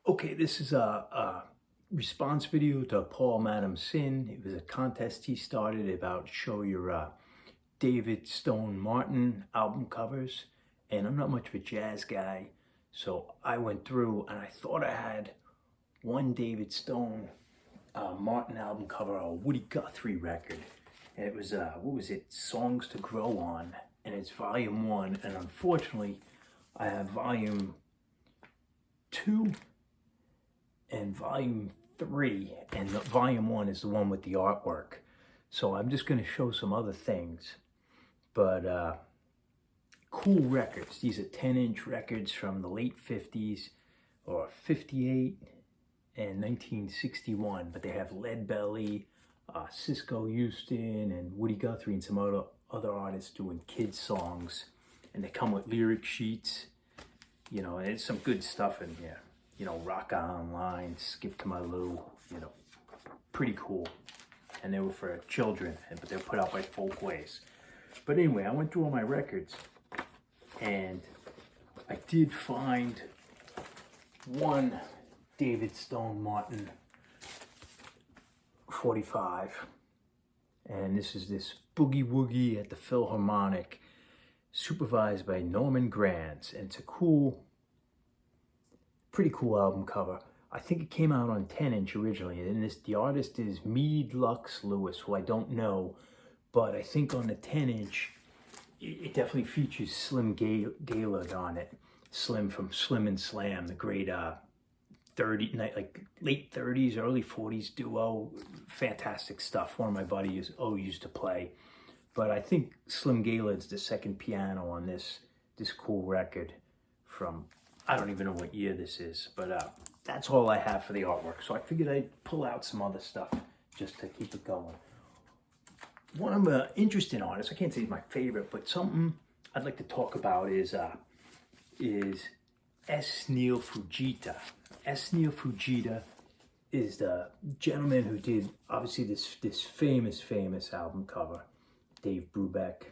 Okay, this is a response video to Paul Madam's Sin. It was a contest he started about show your David Stone Martin album covers. And I'm not much of a jazz guy, so I went through and I thought I had one David Stone Martin album cover, a Woody Guthrie record. And it was, what was it, Songs to Grow On. And it's volume 1. And unfortunately, I have volume 2 and volume 3, and the volume 1 is the one with the artwork. So I'm just going to show some other things, but cool records. These are 10-inch records from the late 50s, or 58 and 1961, but they have Lead Belly, Cisco Houston, and Woody Guthrie, and some other artists doing kids songs, and they come with lyric sheets. You know, there's some good stuff in here. You know, Rock Online, Skip to My Lou, you know, pretty cool. And they were for children, but they're put out by Folkways. But anyway, I went through all my records, and I did find one David Stone Martin 45. And this is this Boogie Woogie at the Philharmonic, supervised by Norman Granz. And it's a pretty cool album cover. I think it came out on 10-inch originally, and the artist is Meade Lux Lewis, who I don't know, but I think on the 10-inch, it definitely features Slim Gaillard on it. Slim from Slim and Slam, the great late 30s, early 40s duo. Fantastic stuff. One of my buddies used to play. But I think Slim Gaillard's the second piano on this cool record from, I don't even know what year this is, but that's all I have for the artwork. So I figured I'd pull out some other stuff just to keep it going. One of the interesting artists, I can't say he's my favorite, but something I'd like to talk about is S. Neil Fujita. S. Neil Fujita is the gentleman who did, obviously, this famous album cover, Dave Brubeck,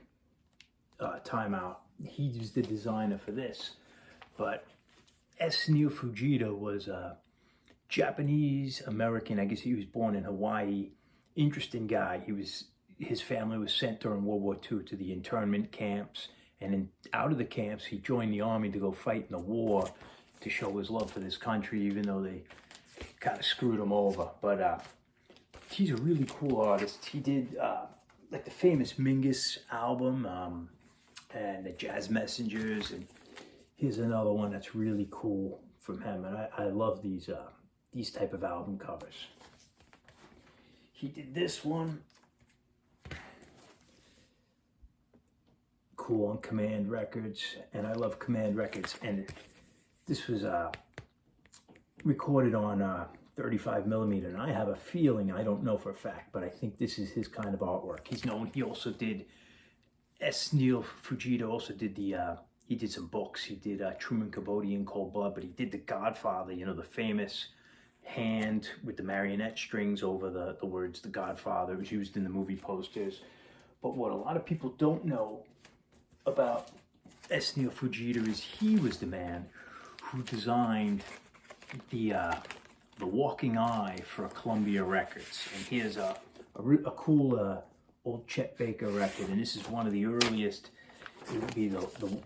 Time Out. He was the designer for this, but S. Neil Fujita was a Japanese American. I guess he was born in Hawaii. Interesting guy. His family was sent during World War II to the internment camps, and out of the camps, he joined the army to go fight in the war to show his love for this country, even though they kind of screwed him over. But he's a really cool artist. He did like the famous Mingus album and the Jazz Messengers, and here's another one that's really cool from him, and I love these type of album covers. He did this one, cool, on Command Records, and I love Command Records, and this was recorded on 35 millimeter, and I have a feeling, I don't know for a fact, but I think this is his kind of artwork. He also did, S. Neil Fujita also did he did some books. He did Truman Capote in Cold Blood, but he did The Godfather, you know, the famous hand with the marionette strings over the words The Godfather. It was used in the movie posters. But what a lot of people don't know about S. Neil Fujita is he was the man who designed the Walking Eye for Columbia Records. And here's a cool old Chet Baker record, and this is one of the earliest. It would be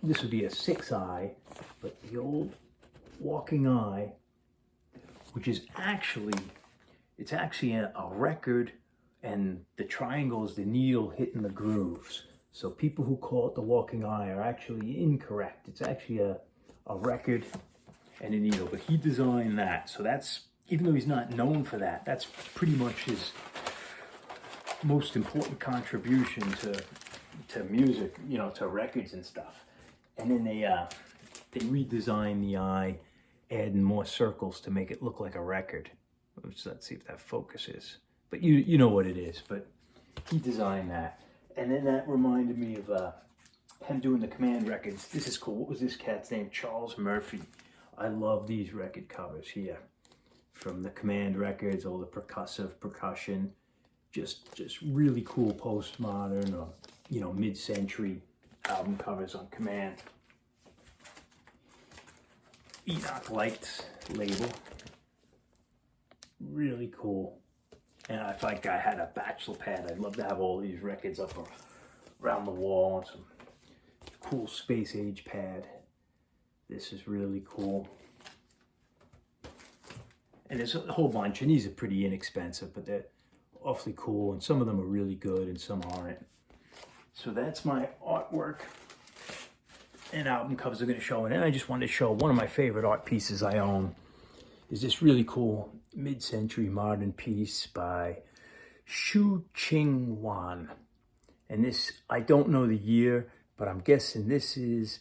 this would be a 6-eye, but the old Walking Eye, which is actually, it's actually a record, and the triangle is the needle hitting the grooves. So people who call it the Walking Eye are actually incorrect. It's actually a record and a needle, but he designed that. So that's, even though he's not known for that, that's pretty much his most important contribution to music, you know, to records and stuff. And then they redesigned the eye, adding more circles to make it look like a record. Let's see if that focuses. But you know what it is, but he designed that. And then that reminded me of him doing the Command Records. This is cool. What was this cat's name? Charles Murphy. I love these record covers here. From the Command Records, all the percussion. Just really cool postmodern or, you know, mid-century album covers on Command. Enoch Lights label. Really cool. And if like I had a bachelor pad, I'd love to have all these records up around the wall and some cool space age pad. This is really cool. And there's a whole bunch, and these are pretty inexpensive, but they're awfully cool, and some of them are really good and some aren't. So that's my artwork and album covers are going to show. And then I just wanted to show one of my favorite art pieces I own is this really cool mid-century modern piece by Xu Ching Wan. And this, I don't know the year, but I'm guessing this is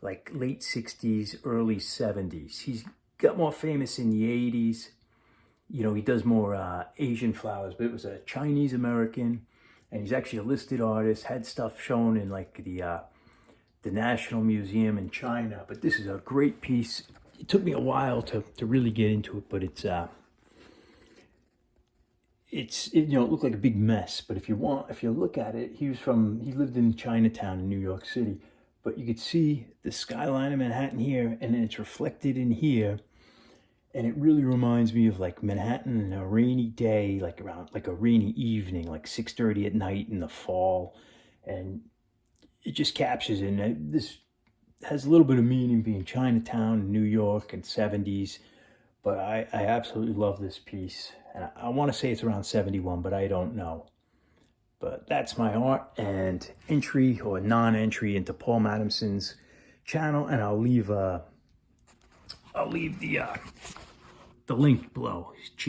like late 60s, early 70s. He's got more famous in the 80s. You know, he does more Asian flowers, but it was a Chinese American, and he's actually a listed artist, had stuff shown in like the National Museum in China. But this is a great piece. It took me a while to really get into it, but it looked like a big mess. But if you look at it, he lived in Chinatown in New York City, but you could see the skyline of Manhattan here, and then it's reflected in here. And it really reminds me of like Manhattan on a rainy day, like around like a rainy evening, like 6:30 at night in the fall. And it just captures it. And this has a little bit of meaning being Chinatown, New York, and 70s. But I absolutely love this piece. And I want to say it's around 71, but I don't know. But that's my art and entry or non-entry into Paul Madamson's channel. And I'll leave the link below. Cheers.